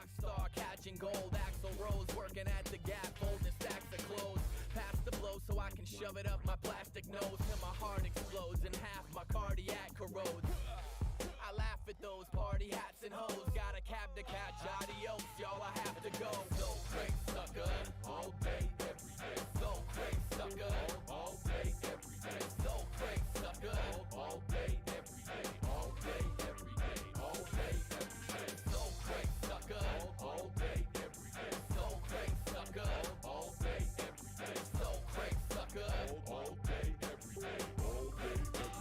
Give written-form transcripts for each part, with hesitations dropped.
rock star catching gold. Axl Rose working at the Gap, folding stacks of clothes. Pass the blow so I can shove it up my plastic nose till my heart explodes and half my cardiac corrodes. I laugh at those party hats and hoes. Got a cab to catch, adios, y'all, I have to go. So crazy sucker, all day, every day. So crazy sucker, all day, every day. So crazy sucker, all day, every day. All day, every day. All day, every day. So crazy sucker, all day, every day. So crazy sucker, all day, every day. So crazy sucker, all day, every day. All day, every day.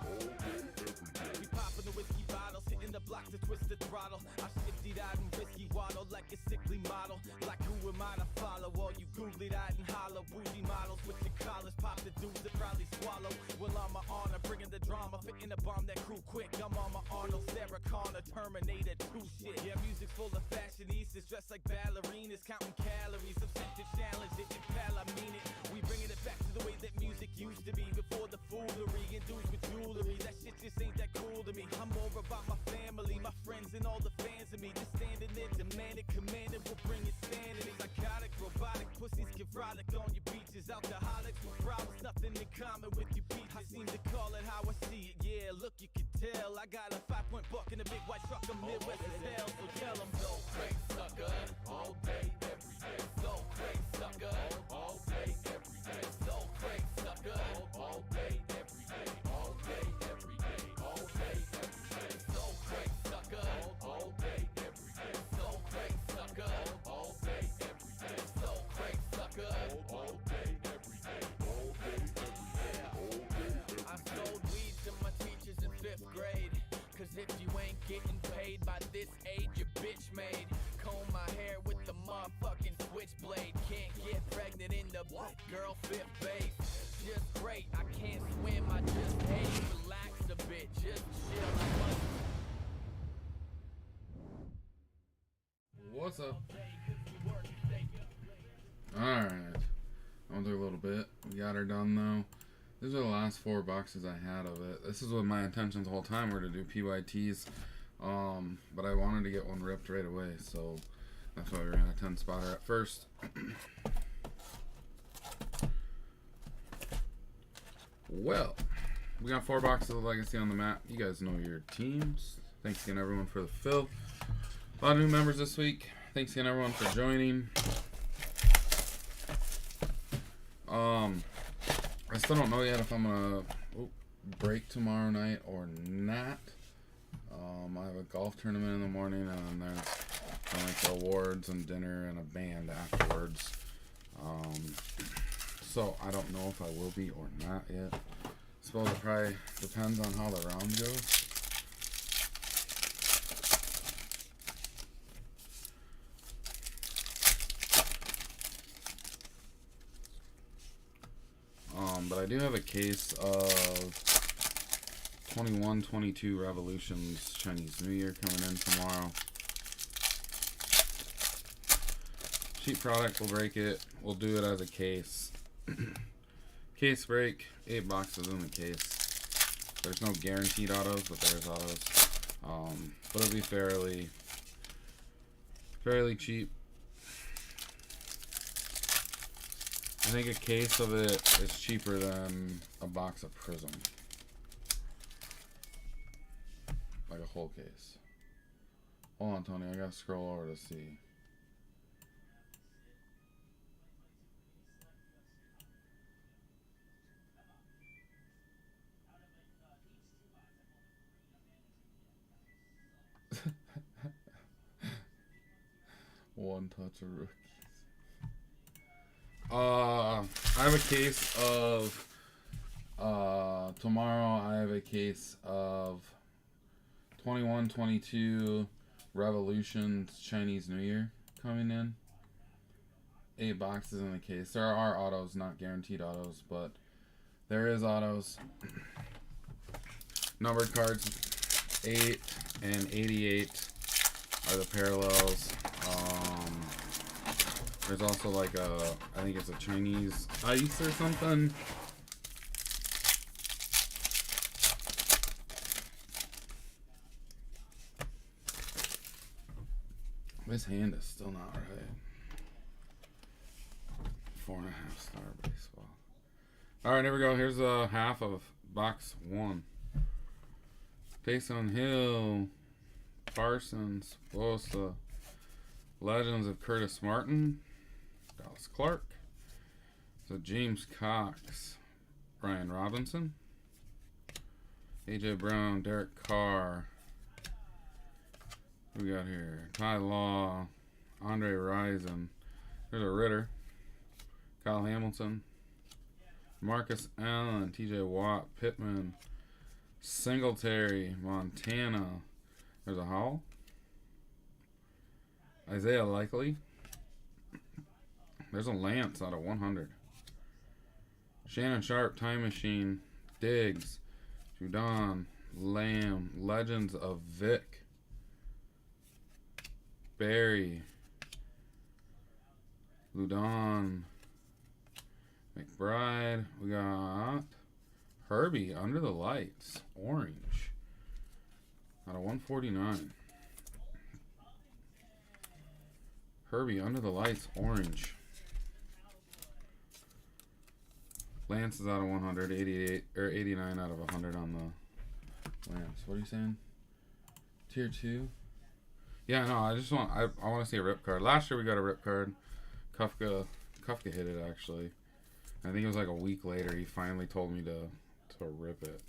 All day, every day. We poppin' the whiskey bottles, hitting the block to twist the throttle. I shifty eyed and risky waddle like a sickly model. Like who am I to follow? All you googly eyed and hollow bougie models with your collars, pop the dudes that probably swallow. Well, I'm my honor, bringing the drama, fitting the bomb that crew quick. I'm on my Arnold, Sarah Connor, Terminator 2 shit. Yeah, music's full of fashionistas dressed like ballerinas, counting calories. I'm sent to challenge it, and pal, I mean it. We bringing it back to the way that music used to be before the foolery and dudes with jewelry. That shit just ain't that cool to me. I'm more about my family, my friends, and all the fans of me. Just standing there, demanding, commanding, we'll bring it sanity. Psychotic, robotic pussies get frolic on your beaches. Alcoholics with problems, nothing in common with you peaches. I seem to call it how I see it, yeah, look, you can tell. I got a 5-point buck in a big white truck, I'm Midwest as hell, so tell them. So crazy sucker, all day, every day. So crazy sucker, all day, every day. So crazy sucker, all day, every day. All day, every day. All day, every day. So crazy sucker, all day, every day. So crazy sucker, all day, every day. So crazy sucker, all day, every day. All day, every day. All day, every day. I sold weed to my teachers in 5th grade. Cause if you ain't getting paid by this age, you're bitch made. Comb my hair with the motherfucking switchblade. Can't get pregnant in the girl 5th base. Just great, I can't swim, I just hate. Relax a bit, just chill. What's up? Alright. I went through a little bit. We got her done though. These are the last 4 boxes I had of it. This is what my intentions the whole time were to do PYTs. But I wanted to get one ripped right away, so that's why we ran a 10 spotter at first. Well, we got 4 boxes of Legacy on the map. You guys know your teams. Thanks again everyone for the fill. A lot of new members this week. Thanks again everyone for joining. I still don't know yet if I'm gonna break tomorrow night or not. I have a golf tournament in the morning, and then there's like awards and dinner and a band afterwards. So I don't know if I will be or not yet. I suppose it probably depends on how the round goes. But I do have a case of 21-22 Revolutions Chinese New Year coming in tomorrow. Cheap product, we'll break it. We'll do it as a case. Case break, 8 boxes in the case. There's no guaranteed autos, but there's autos. But it'll be fairly cheap. I think a case of it is cheaper than a box of Prism. Like a whole case. Hold on, Tony. I gotta scroll over to see. One touch of rookies. I have a case of tomorrow. I have a case of 21-22 Revolutions Chinese New Year coming in. 8 boxes in the case. There are autos, not guaranteed autos, but there is autos. Numbered cards 8 and 88 are the parallels. There's also like I think it's a Chinese ice or something. This hand is still not right. 4.5 star baseball. Alright, here we go. Here's a half of box 1. Taysom Hill, Parsons, Bosa, Legends of Curtis Martin, Dallas Clark. So James Cox, Brian Robinson, AJ Brown, Derek Carr. What we got here? Ty Law, Andre Rison. There's a Ritter. Kyle Hamilton, Marcus Allen, TJ Watt, Pittman, Singletary, Montana. There's a Howell. Isaiah Likely. There's a Lance out of 100. Shannon Sharp, Time Machine, Diggs, Judon, Lamb, Legends of Vic, Barry, Ludon, McBride. We got Herbie, Under the Lights, orange, out of 149. Herbie, Under the Lights, orange. Lance is out of 100, 88 or 89 out of 100 on the Lance. What are you saying? Tier 2? Yeah, no, I just want I want to see a rip card. Last year we got a rip card. Kafka hit it actually. I think it was like a week later he finally told me to rip it.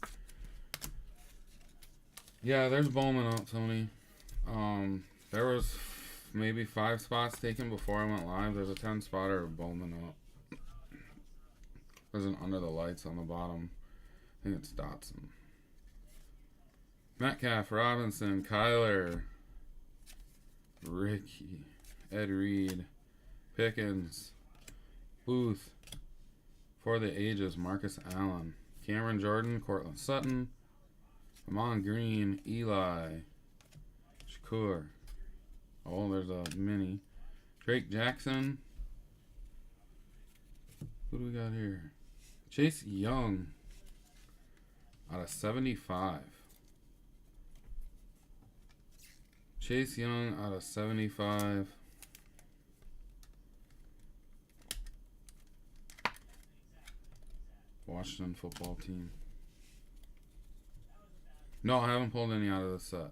Yeah, there's Bowman up, Tony. There was maybe 5 spots taken before I went live. There's a 10 spotter of Bowman up. There's an Under the Lights on the bottom. I think it's Dotson. Metcalf, Robinson, Kyler, Ricky, Ed Reed, Pickens, Booth, For the Ages, Marcus Allen, Cameron Jordan, Cortland Sutton, Amon Green, Eli, Shakur. Oh, there's a mini. Drake Jackson. Who do we got here? Chase Young out of 75. Chase Young out of 75. Washington football team. No, I haven't pulled any out of the set.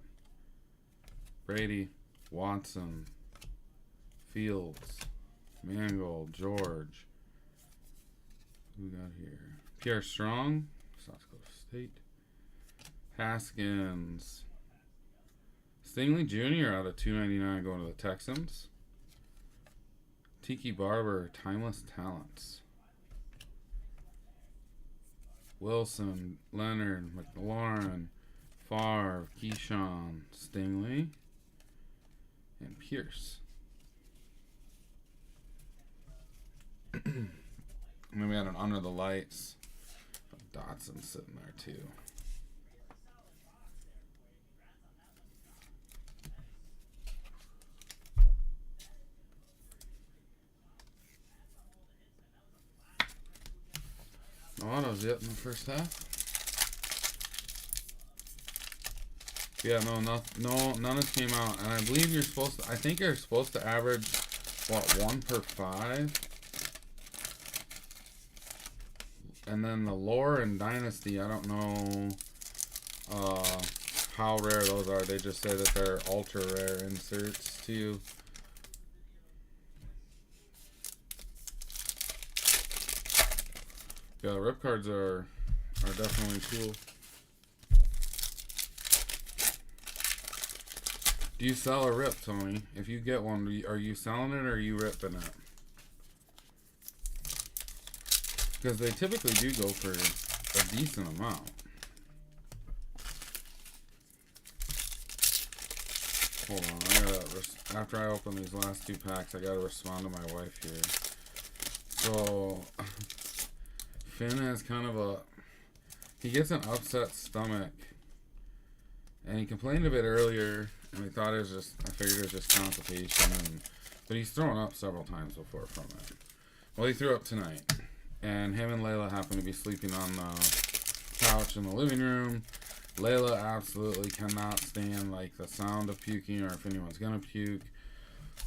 Brady, Watson, Fields, Mangold, George. Who we got here? Pierre Strong, South Dakota State. Haskins. Stingley Jr. out of 299 going to the Texans. Tiki Barber, Timeless Talents. Wilson, Leonard, McLaurin, Favre, Keyshawn, Stingley, and Pierce. And then we had an Under the Lights. Dotson sitting there too. No autos yet in the first half. Yeah, none has came out, and I believe you're supposed to. I think you're supposed to average what 1 per 5. And then the lore and dynasty, I don't know how rare those are. They just say that they're ultra rare inserts too. Yeah, rip cards are definitely cool. Do you sell a rip, Tony? If you get one, are you selling it or are you ripping it? Because they typically do go for a decent amount. Hold on, I gotta after I open these last 2 packs, I gotta respond to my wife here. So Finn has kind of he gets an upset stomach, and he complained a bit earlier, and we thought it was just, I figured it was just constipation, but he's thrown up several times before from it. Well, he threw up tonight. And him and Layla happen to be sleeping on the couch in the living room. Layla absolutely cannot stand like the sound of puking or if anyone's gonna puke.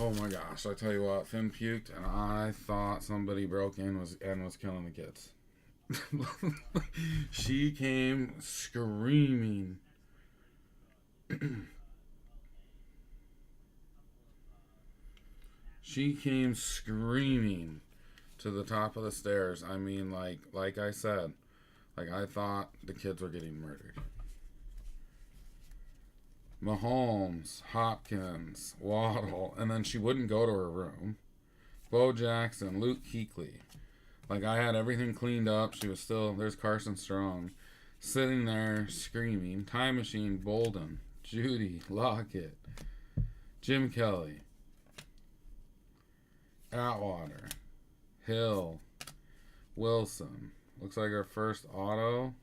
Oh my gosh, I tell you what, Finn puked and I thought somebody broke in and was killing the kids. She came screaming. She came screaming to the top of the stairs. I mean, like I said, like I thought the kids were getting murdered. Mahomes, Hopkins, Waddle, and then she wouldn't go to her room. Bo Jackson, Luke Kuechly. Like, I had everything cleaned up. She was still, there's Carson Strong, sitting there screaming. Time Machine, Bolden, Judy, Lockett, Jim Kelly, Atwater, Hill, Wilson. Looks like our first auto.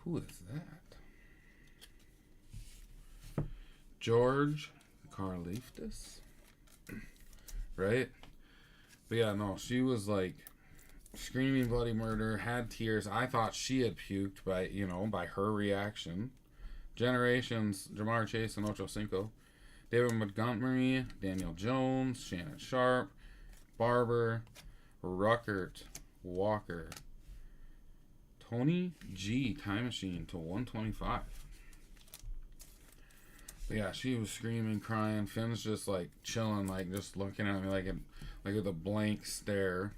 Who is that? George Karlaftis, right? But yeah, no, she was like screaming bloody murder, had tears. I thought she had puked by her reaction. Generations, Jamar Chase and Ocho Cinco, David Montgomery, Daniel Jones, Shannon Sharp, Barber, Ruckert, Walker, Tony G, Time Machine to 125. But yeah, she was screaming, crying. Finn's just like chilling, like just looking at me like with a blank stare,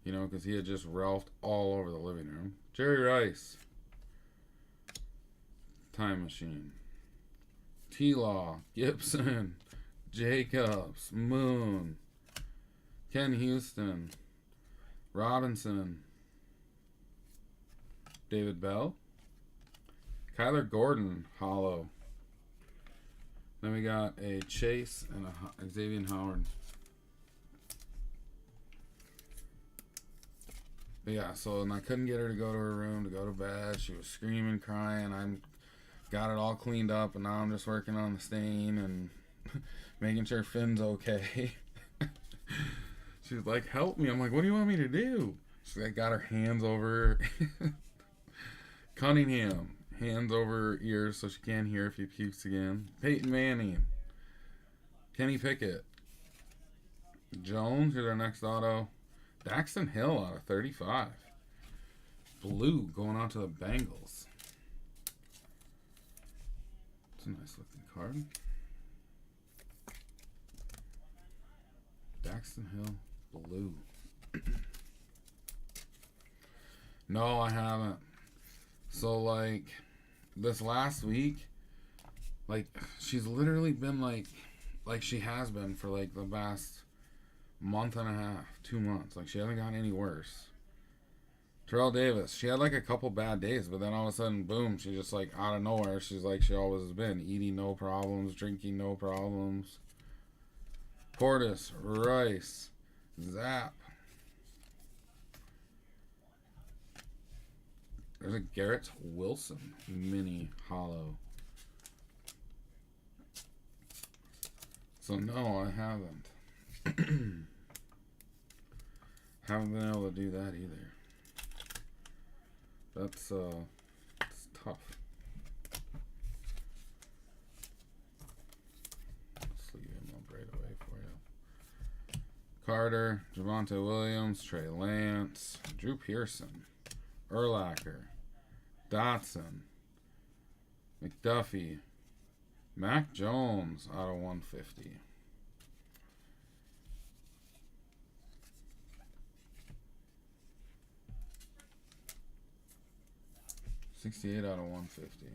because he had just Ralphed all over the living room. Jerry Rice, Time Machine, T-Law, Gibson, Jacobs, Moon, Ken Houston, Robinson, David Bell, Kyler Gordon, hollow. Then we got a Chase and a Xavier Howard. But yeah, and I couldn't get her to go to her room, to go to bed. She was screaming, crying. I got it all cleaned up, and now I'm just working on the stain and making sure Finn's okay. She's like, help me. I'm like, what do you want me to do? She's like, got her hands over Cunningham. Hands over her ears so she can't hear if he pukes again. Peyton Manning. Kenny Pickett. Jones, here's our next auto. Daxton Hill out of 35. Blue going on to the Bengals. It's a nice looking card. Daxton Hill, blue. No, I haven't. So, this last week, she's literally been like she has been for, the past month and a half, 2 months. She hasn't gotten any worse. Terrell Davis, she had, a couple bad days, but then all of a sudden, boom, she just, out of nowhere, she's like she always has been. Eating, no problems. Drinking, no problems. Portis, Rice, Zap. There's a Garrett Wilson mini hollow. So no, I haven't. Haven't been able to do that either. That's it's tough. Let's leave him up right away for you. Carter, Javonte Williams, Trey Lance, Drew Pearson, Urlacher, Dotson, McDuffie, Mac Jones out of 150. $68 out of 150.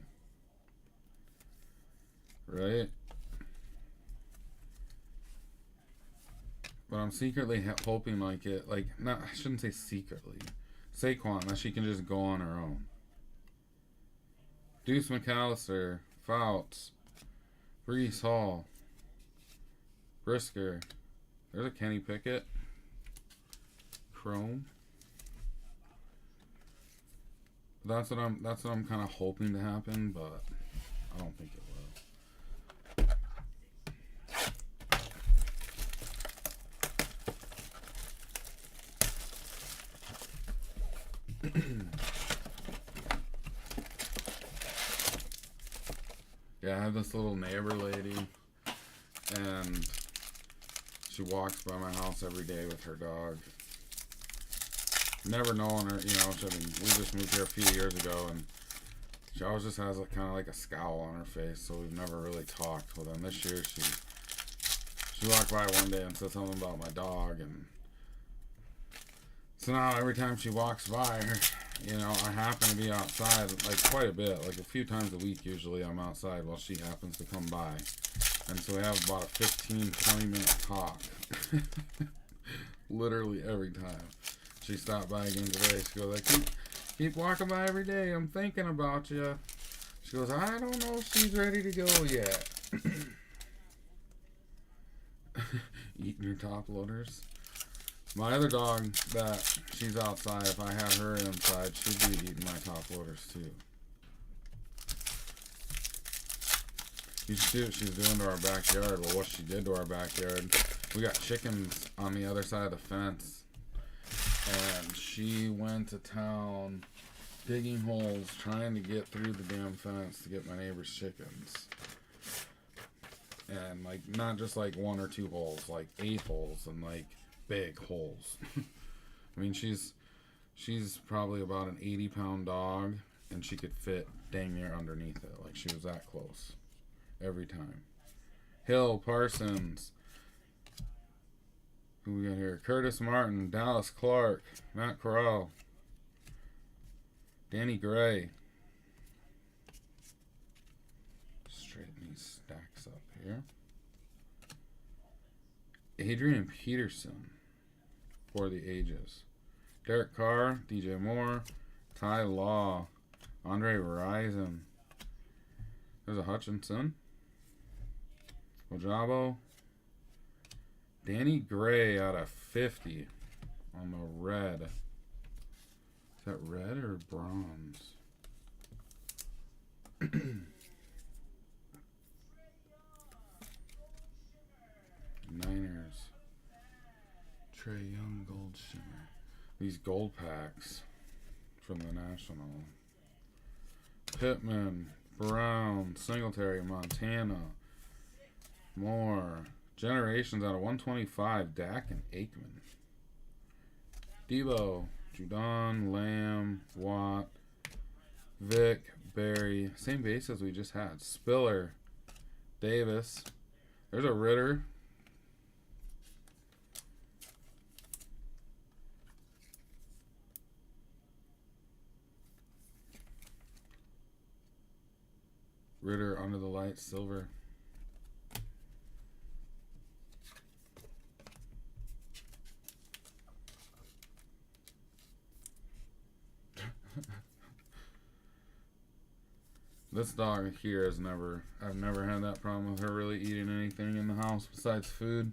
Right? But I'm secretly hoping I shouldn't say secretly. Saquon, that she can just go on her own. Deuce McAllister, Fouts, Brees Hall, Brisker. There's a Kenny Pickett. Chrome. That's what I'm kind of hoping to happen, but I don't think it will. Yeah, I have this little neighbor lady. and she walks by my house every day with her dog. Never knowing her, you know. We just moved here a few years ago, and she always just has kind of like a scowl on her face. So we've never really talked. Well, then this year she walked by one day and said something about my dog, and so now every time she walks by, you know, I happen to be outside like quite a bit, like a few times a week. Usually I'm outside while she happens to come by, and so we have about a 15-20 minute talk. Literally every time. She stopped by again today. She goes, I keep walking by every day. I'm thinking about you. She goes, I don't know if she's ready to go yet. Eating your top loaders. My other dog, that she's outside. If I had her inside, she'd be eating my top loaders too. You should see what she's doing to our backyard. Well, what she did to our backyard. We got chickens on the other side of the fence. And she went to town digging holes, trying to get through the damn fence to get my neighbor's chickens. And like, not just like 1 or 2 holes, like 8 holes, and like big holes. I mean, she's probably about an 80-pound dog, and she could fit dang near underneath it. Like, she was that close every time. Hill, Parsons. Who we got here? Curtis Martin, Dallas Clark, Matt Corral, Danny Gray. Straighten these stacks up here. Adrian Peterson, for the ages. Derek Carr, DJ Moore, Ty Law, Andre Rison. There's a Hutchinson. Ojabo. Danny Gray out of 50 on the red. Is that red or bronze? Niners. Trey Young Gold Shimmer. These gold packs from the National. Pittman, Brown, Singletary, Montana. Moore. Generations out of 125, Dak and Aikman. Debo, Judon, Lamb, Watt, Vic, Barry. Same base as we just had. Spiller, Davis. There's a Ritter. Ritter under the lights, silver. This dog here I've never had that problem with her really eating anything in the house besides food.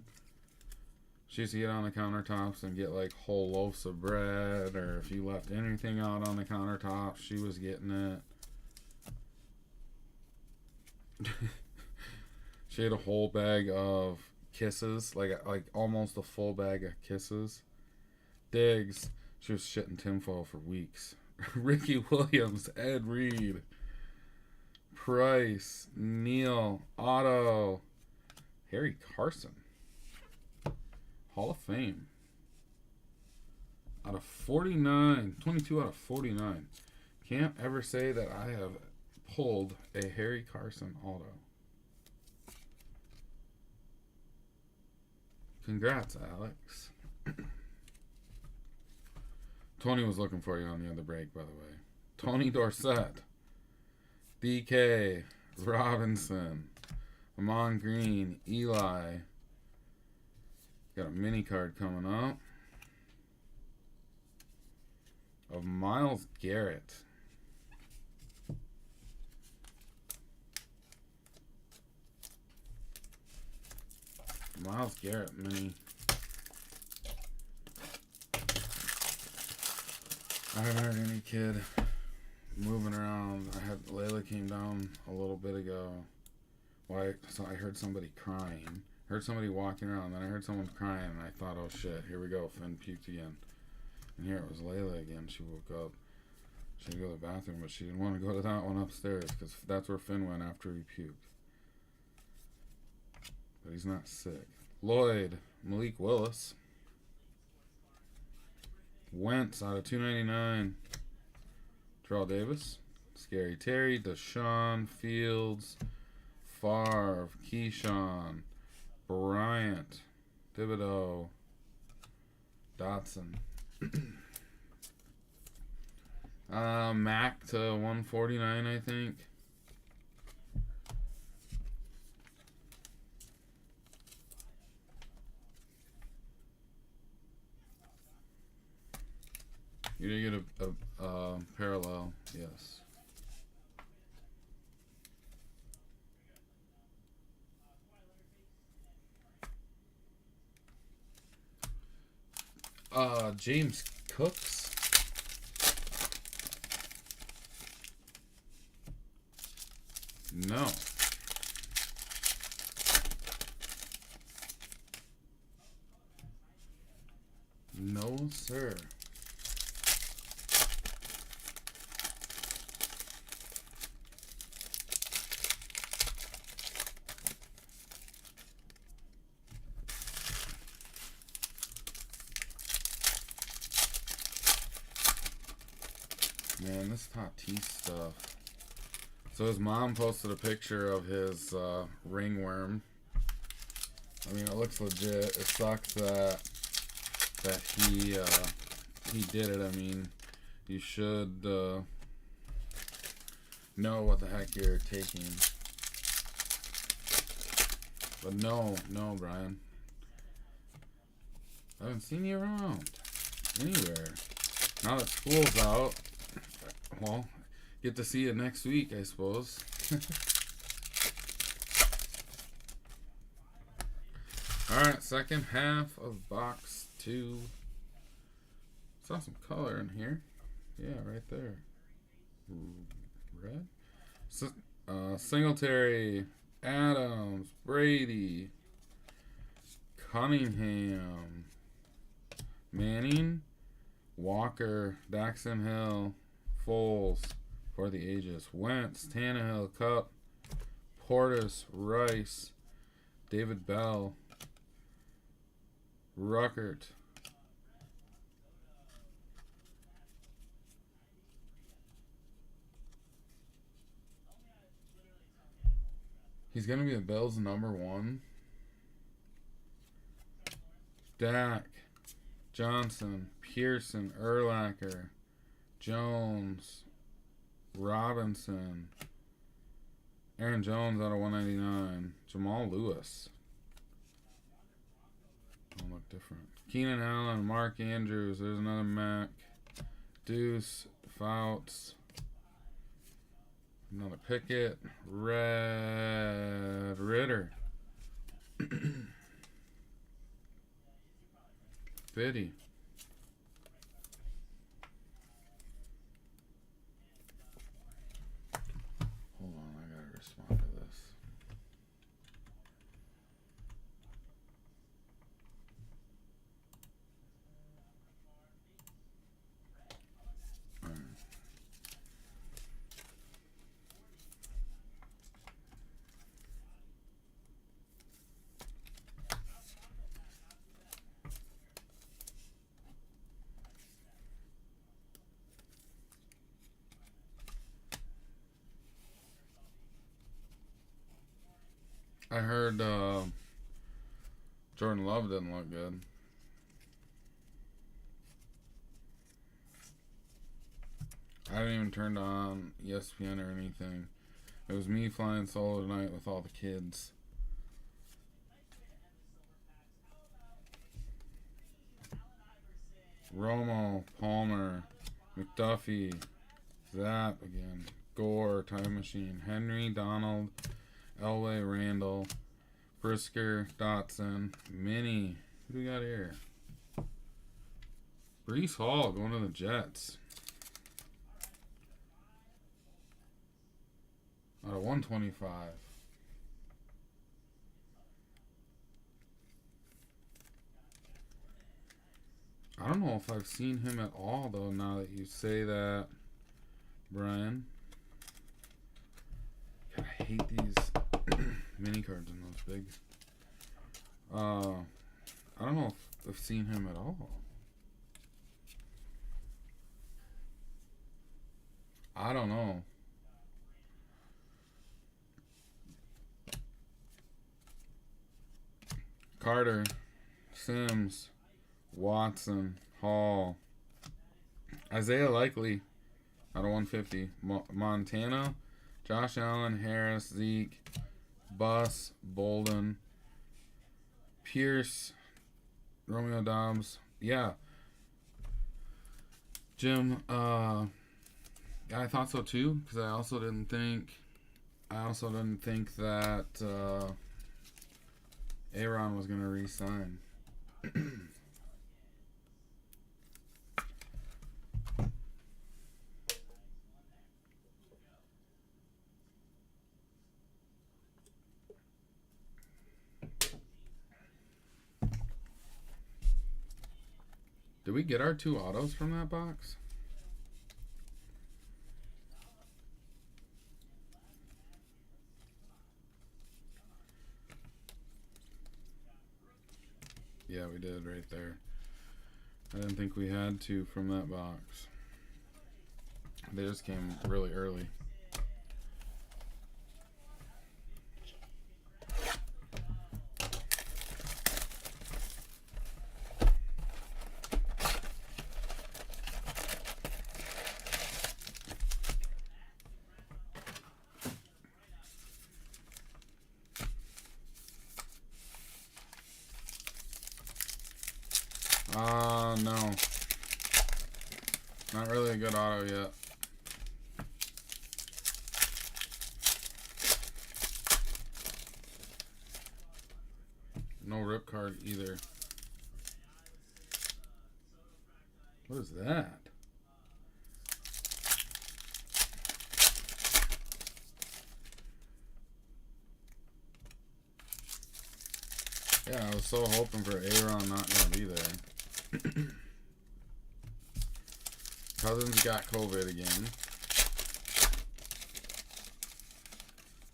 She used to get on the countertops and get like whole loaves of bread, or if you left anything out on the countertop, she was getting it. She had a whole bag of Kisses, like almost a full bag of Kisses. Diggs, she was shitting tinfoil for weeks. Ricky Williams, Ed Reed, Price, Neal, Otto, Harry Carson, Hall of Fame. Out of 49, 22 out of 49. Can't ever say that I have pulled a Harry Carson auto. Congrats, Alex. Tony was looking for you on the other break, by the way. Tony Dorsett, DK, Robinson, Amon Green, Eli. Got a mini card coming up of Myles Garrett. Myles Garrett mini. I haven't heard any kid moving around. Layla came down a little bit ago. So I heard somebody crying. Heard somebody walking around. Then I heard someone crying, and I thought, oh shit, here we go. Finn puked again. And here it was Layla again. She woke up. She had to go to the bathroom, but she didn't want to go to that one upstairs because that's where Finn went after he puked. but he's not sick. Lloyd, Malik Willis. Wentz out of 299. Terrell Davis. Scary Terry, Deshaun, Fields, Favre, Keyshawn, Bryant, Thibodeau, Dotson. Mac to 149, I think. You did get a parallel, yes. James Cooks. No. No, sir. Man, this Tatis stuff. So his mom posted a picture of his ringworm. I mean, it looks legit. It sucks that he did it. I mean, you should know what the heck you're taking. But no, Brian. I haven't seen you around anywhere. Now that school's out, well, get to see you next week, I suppose. Alright, second half of box 2. Saw some color in here. Yeah, right there. Red? Singletary, Adams, Brady, Cunningham, Manning, Walker, Daxton Hill, Foles for the ages. Wentz, Tannehill, Cup, Portis, Rice, David Bell, Ruckert, he's going to be the Bills' number 1. Dak, Johnson, Pearson, Urlacher, Jones, Robinson, Aaron Jones out of 199, Jamal Lewis. Don't look different. Keenan Allen, Mark Andrews, there's another Mac, Deuce, Fouts, another Pickett, Red Ritter, Fitty. Hold on, I gotta respond to this. Alright. I heard Jordan Love didn't look good. I didn't even turn on ESPN or anything. It was me flying solo tonight with all the kids. Romo, Palmer, McDuffie, Zapp again, Gore, Time Machine, Henry, Donald, Elway, Randall, Brisker, Dotson, Minnie. Who do we got here? Breece Hall going to the Jets. Out of 125. I don't know if I've seen him at all, though, now that you say that, Brian. God, I hate these mini cards in those big I don't know if I've seen him at all. I don't know. Carter, Sims, Watson, Hall, Isaiah Likely out of 150. Montana, Josh Allen, Harris, Zeke, Buss, Bolden, Pierce, Romeo Dobbs. Yeah. Jim, I thought so too, because I also didn't think that Aaron was going to re-sign. Did we get our 2 autos from that box? Yeah, we did right there. I didn't think we had 2 from that box. They just came really early. No. Not really a good auto yet. No rip card either. What is that? Yeah, I was so hoping for Aaron not going to be there. Cousins got COVID again.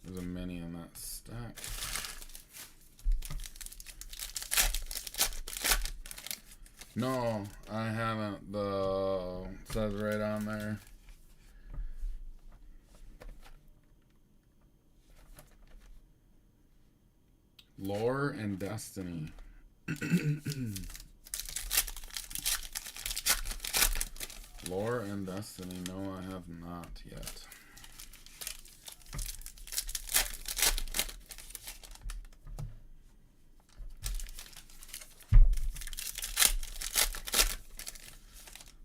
There's a mini in that stack. No, I haven't. It says right on there. Lore and Destiny. Lore and Destiny. No, I have not yet.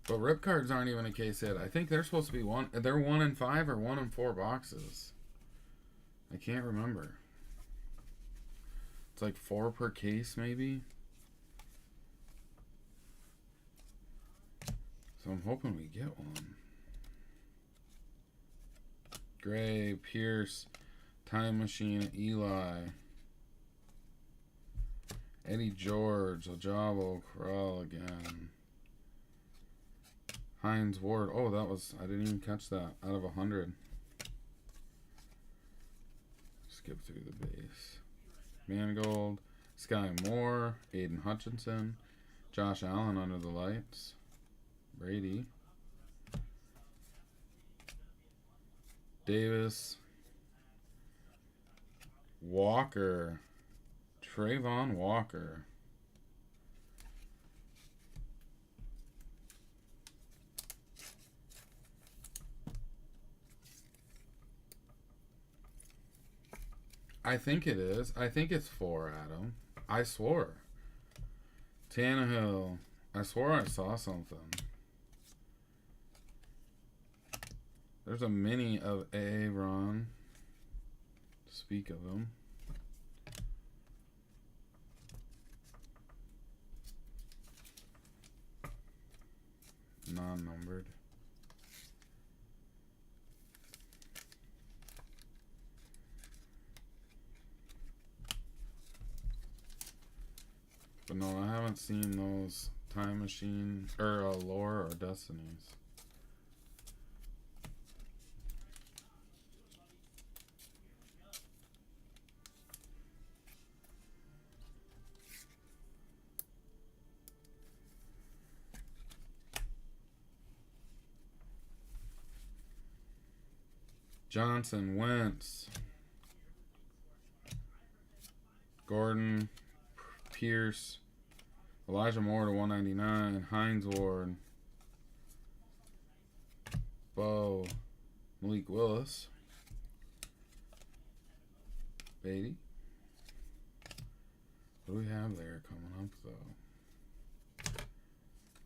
But rip cards aren't even a case hit. I think they're supposed to be they're 1 in 5 or 1 in 4 boxes. I can't remember. It's like 4 per case, maybe. So I'm hoping we get one. Gray, Pierce, Time Machine, Eli, Eddie George, Ojabo, Corral again. Hines Ward. Oh, that was, I didn't even catch that. Out of 100. Skip through the base. Mangold, Sky Moore, Aiden Hutchinson, Josh Allen under the lights, Brady, Davis, Walker, Trayvon Walker. I think it is. I think it's 4, Adam. I swore. Tannehill. I swore I saw something. There's a mini of Aaron. Speak of him. Non-numbered. But no, I haven't seen those Time Machine or Lore or Destinies. Johnson, Wentz, Gordon, Pierce, Elijah Moore to 199, Hines Ward, Bo, Malik Willis, Beatty. What do we have there coming up,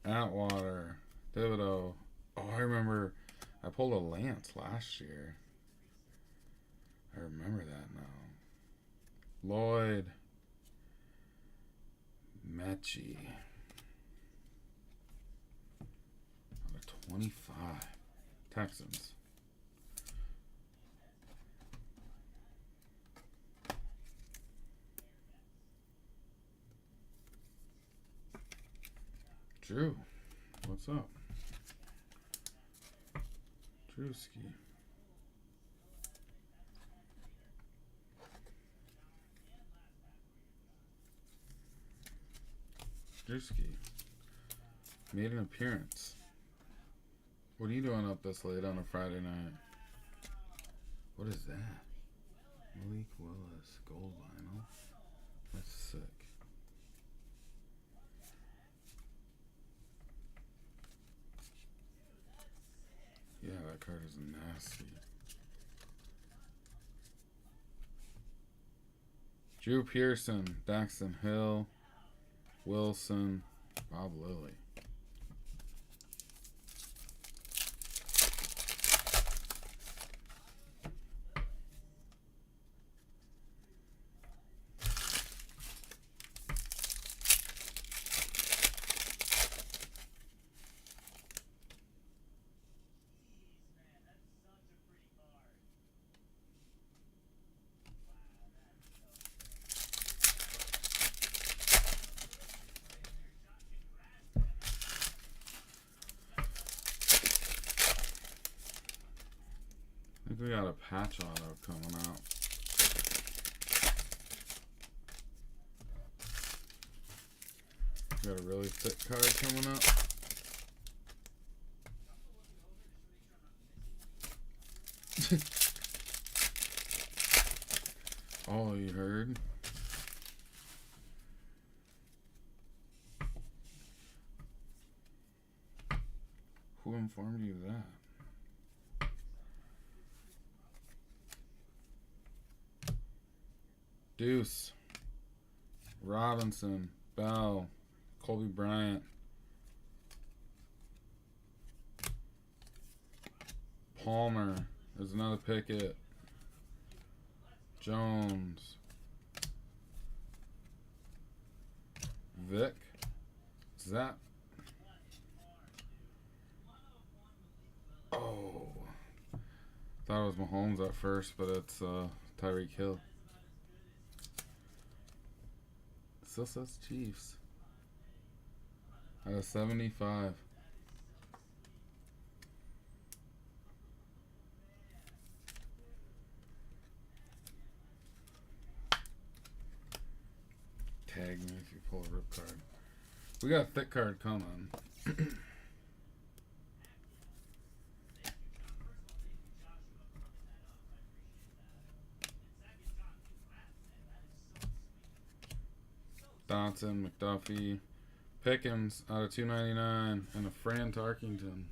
though? Atwater, Thibodeau. Oh, I remember I pulled a Lance last year. I remember that now. Lloyd, Mechie. Out of 25. Texans. Drew, what's up? Drewski. Drewski made an appearance. What are you doing up this late on a Friday night? What is that? Malik Willis, gold vinyl. That's sick. Yeah, that card is nasty. Drew Pearson, Daxton Hill, Wilson, Bob Lilly. I think we got a patch auto coming out. We got a really thick card coming up. Oh, you heard? Who informed you of that? Deuce, Robinson, Bell, Colby Bryant, Palmer, there's another Pickett, Jones, Vic, is that? Oh, thought it was Mahomes at first, but it's Tyreek Hill. Still says Chiefs. Out of 75. Tag me if you pull a rip card. We got a thick card coming. Dotson, McDuffie, Pickens out of 299, and a Fran Tarkington.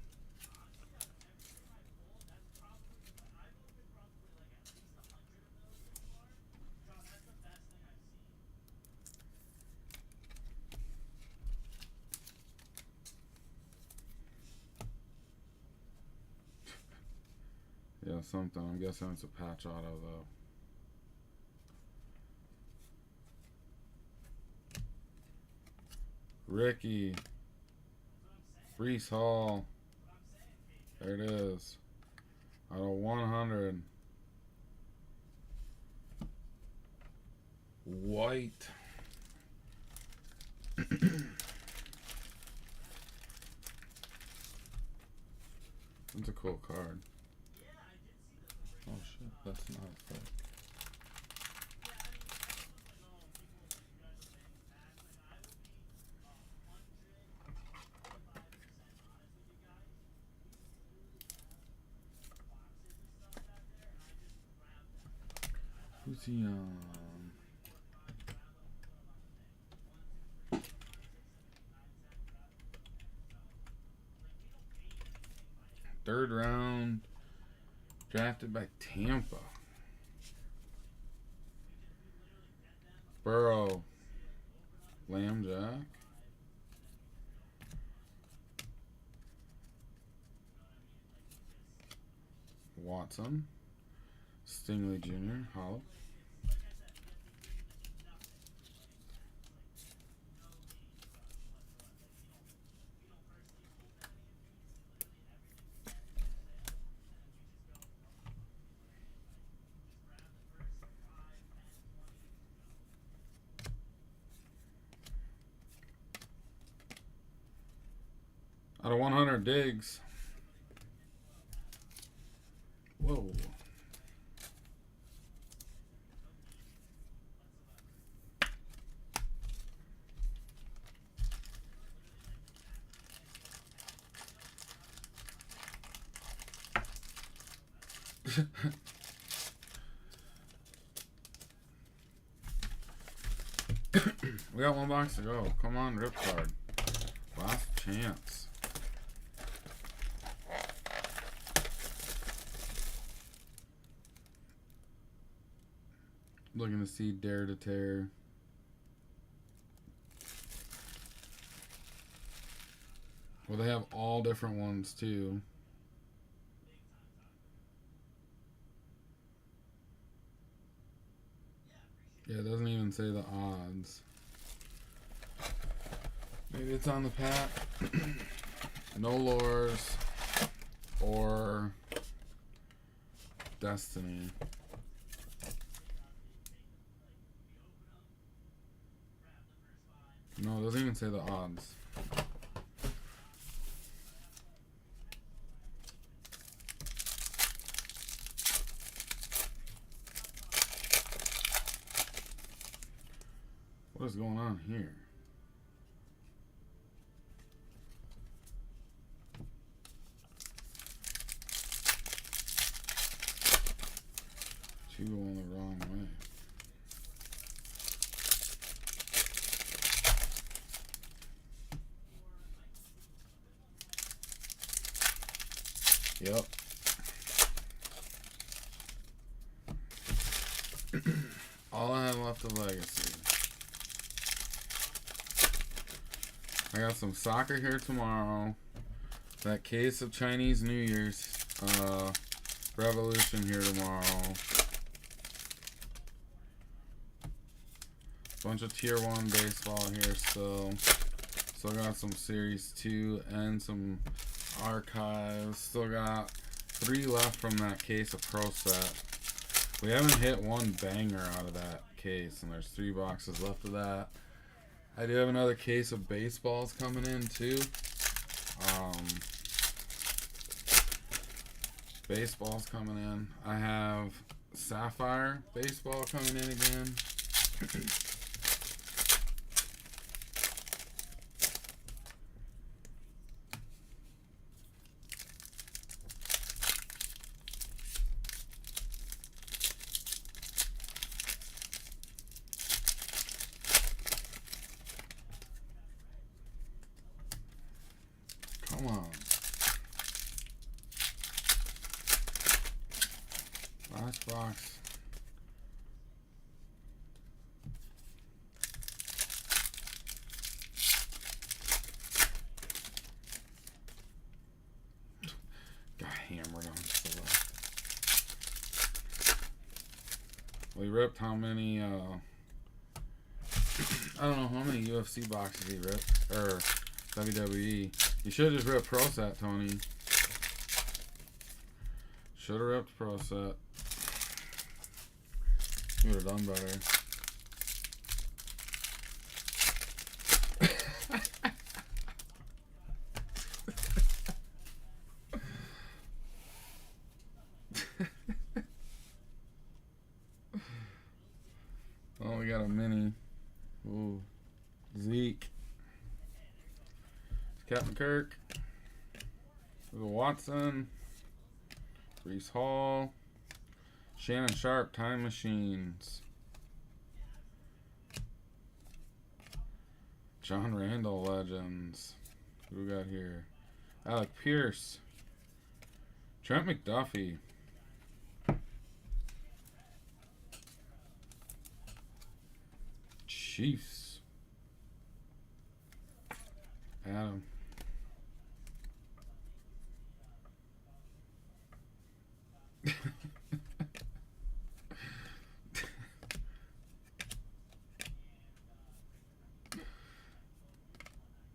Yeah, something. I'm guessing it's a patch auto though. Ricky, Brees Hall, there it is, out of 100, White, that's a cool card. Oh shit, that's not a fake. Who's he on? Third round, drafted by Tampa. Burrow, Lamb Jack. Watson, Stingley Jr., Hollow. Out of 100, Diggs. Whoa. We got one box to go. Come on, rip card. Last chance. Looking to see Dare to Tear. Well, they have all different ones too. Yeah, it doesn't even say the odds. Maybe it's on the pack. No Lures or Destiny. No, it doesn't even say the odds. What is going on here? Two going the wrong way. Yep. All I have left of Legacy. I got some soccer here tomorrow. That case of Chinese New Year's Revolution here tomorrow. Bunch of Tier 1 baseball here still. Still got some Series 2 and some archives. Still got 3 left from that case of Pro Set. We haven't hit one banger out of that case, and there's 3 boxes left of that. I do have another case of baseballs coming in too. Baseballs coming in. I have Sapphire baseball coming in again. Come on. Last box. Got hammered on Silla. We ripped how many, I don't know how many UFC boxes he ripped, or WWE. You should have just ripped Pro Set, Tony. Should have ripped Pro Set. You would have done better. Oh, we got a mini. Ooh. Zeke. Captain Kirk. There's a Watson. Brees Hall. Shannon Sharp, Time Machines. John Randall, Legends. Who we got here? Alec Pierce. Trent McDuffie. Chiefs. Adam.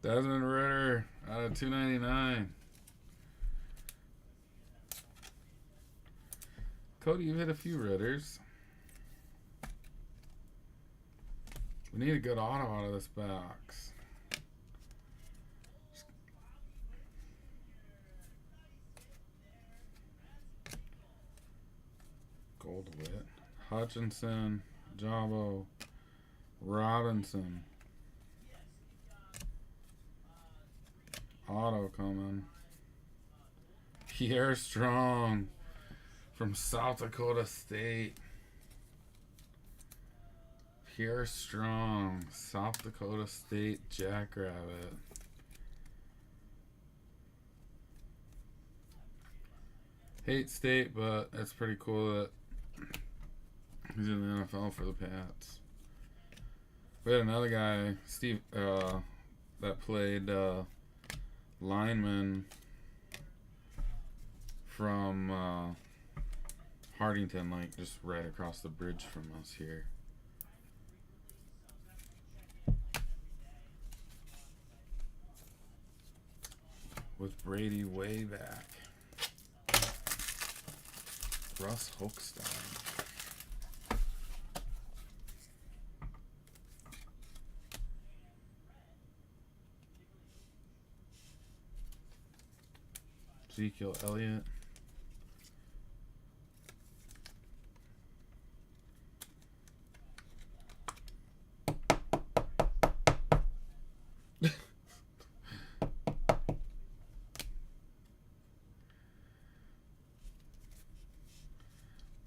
Desmond Ritter out of 299. Cody, you hit a few Ritters. We need a good auto out of this box. Goldwit, Hutchinson, Jabo, Robinson. Auto coming. Pierre Strong from South Dakota State. Pierre Strong, South Dakota State Jackrabbit. Hate State, but it's pretty cool that he's in the NFL for the Pats. We had another guy, Steve, that played lineman from Hardington, like just right across the bridge from us here. With Brady way back. Russ Hochstein. Ezekiel Elliott.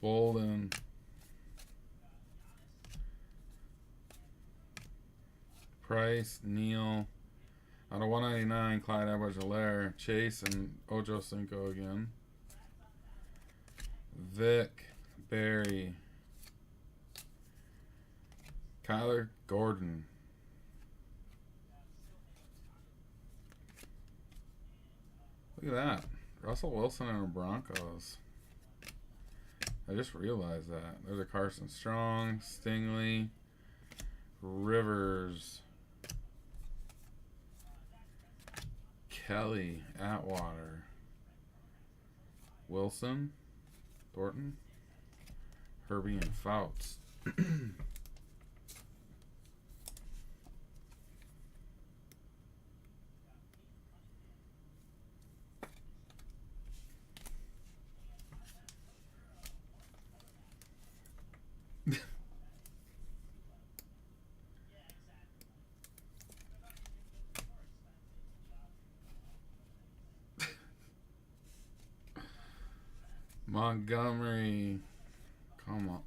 Bolden. Price, Neal. Out of 199, Clyde Edwards-Helaire, Chase, and Ojo Cinco again. Vic, Barry. Kyler Gordon. Look at that. Russell Wilson and the Broncos. I just realized that. There's a Carson Strong, Stingley, Rivers, Kelly, Atwater, Wilson, Thornton, Herbie, and Fouts. Montgomery, come on.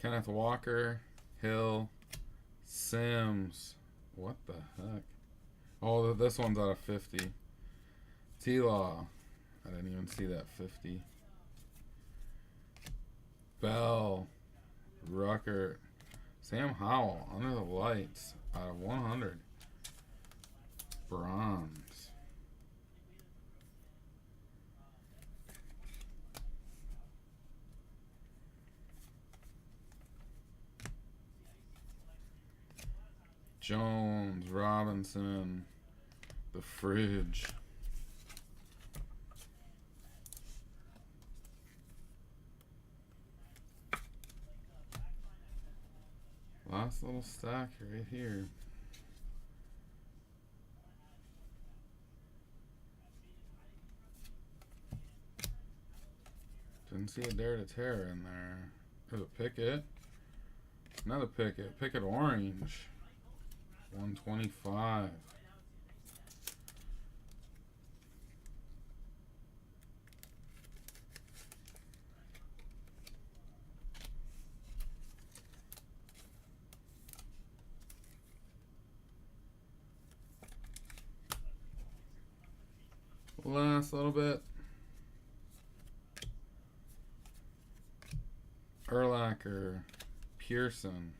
Kenneth Walker, Hill, Sims. What the heck? Oh, this one's out of 50. T-Law. I didn't even see that 50. Bell, Rucker, Sam Howell, Under the Lights, out of 100. Bronze. Jones, Robinson, the Fridge. Last little stack right here. Didn't see a Dare to Tear in there. There's a Pickett. Another Pickett. Pickett Orange. 125. last little bit. Urlacher, Pearson,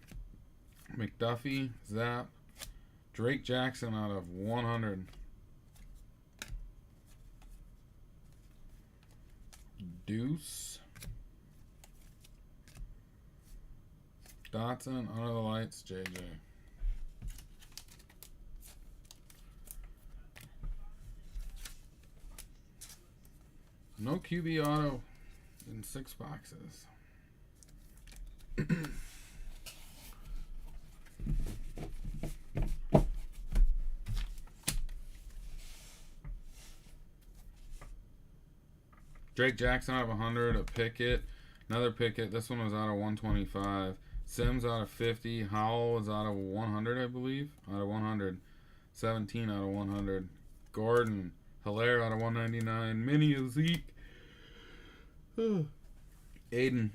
McDuffie, Zap, Drake Jackson out of 100. Deuce. Dotson, Under the Lights, JJ. No QB auto in 6 boxes. Drake Jackson out of 100, a Pickett, another Pickett. This one was out of 125. Sims out of 50. Howell was out of 100, I believe. Out of 100. 17 out of 100. Gordon, Hilaire out of 199. Mini of Zeke. Aiden,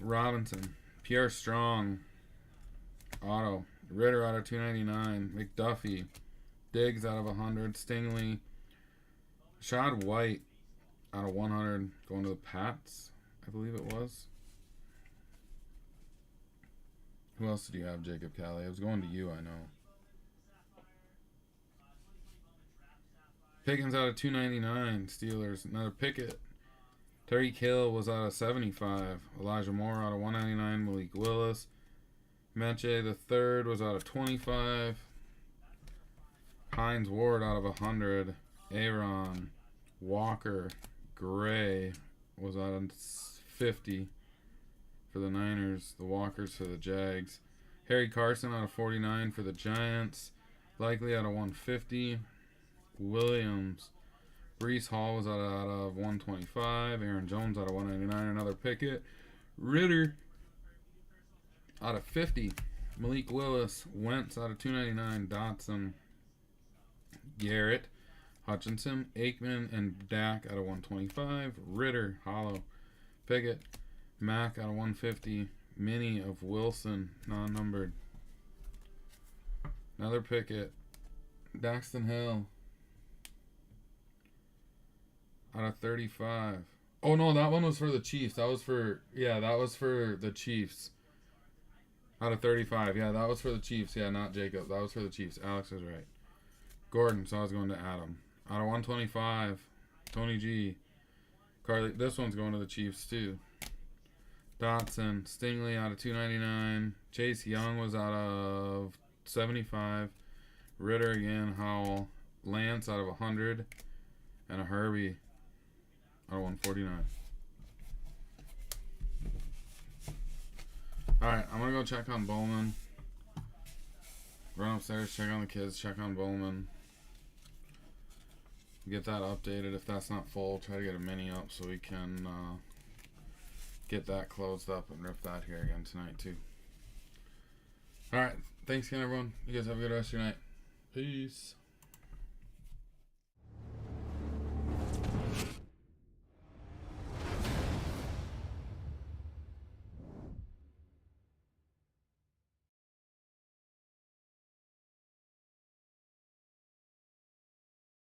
Robinson, Pierre Strong, auto. Ritter out of 299. McDuffie, Diggs out of 100. Stingley, Shad White out of 100, going to the Pats, I believe it was. Who else did you have, Jacob Callie? It was going to you, I know. Pickens out of 299, Steelers. Another Pickett. Tyreek Hill was out of 75. Elijah Moore out of 199. Malik Willis. Menche the third was out of 25. Hines Ward out of 100. Aaron Walker Gray was out of 50 for the Niners. The Walkers for the Jags. Harry Carson out of 49 for the Giants. Likely out of 150. Williams. Breece Hall was out of 125. Aaron Jones out of 199. Another Pickett. Ritter out of 50. Malik Willis. Wentz out of 299. Dotson. Garrett. Hutchinson. Aikman and Dak out of 125. Ritter. Hollow. Pickett. Mack out of 150. Mini of Wilson. Non-numbered. Another Pickett. Daxton Hill. Out of 35. Oh, no, that one was for the Chiefs. That was for the Chiefs. Out of 35. Yeah, that was for the Chiefs. Yeah, not Jacob. That was for the Chiefs. Alex was right. Gordon, so I was going to Adam. Out of 125. Tony G. Carly. This one's going to the Chiefs, too. Dotson. Stingley out of 299. Chase Young was out of 75. Ritter again. Howell. Lance out of 100. And a Herbie out of 149. Alright, I'm going to go check on Bowman. Run upstairs, check on the kids, check on Bowman. Get that updated. If that's not full, try to get a mini up so we can get that closed up and rip that here again tonight too. Alright, thanks again everyone. You guys have a good rest of your night. Peace.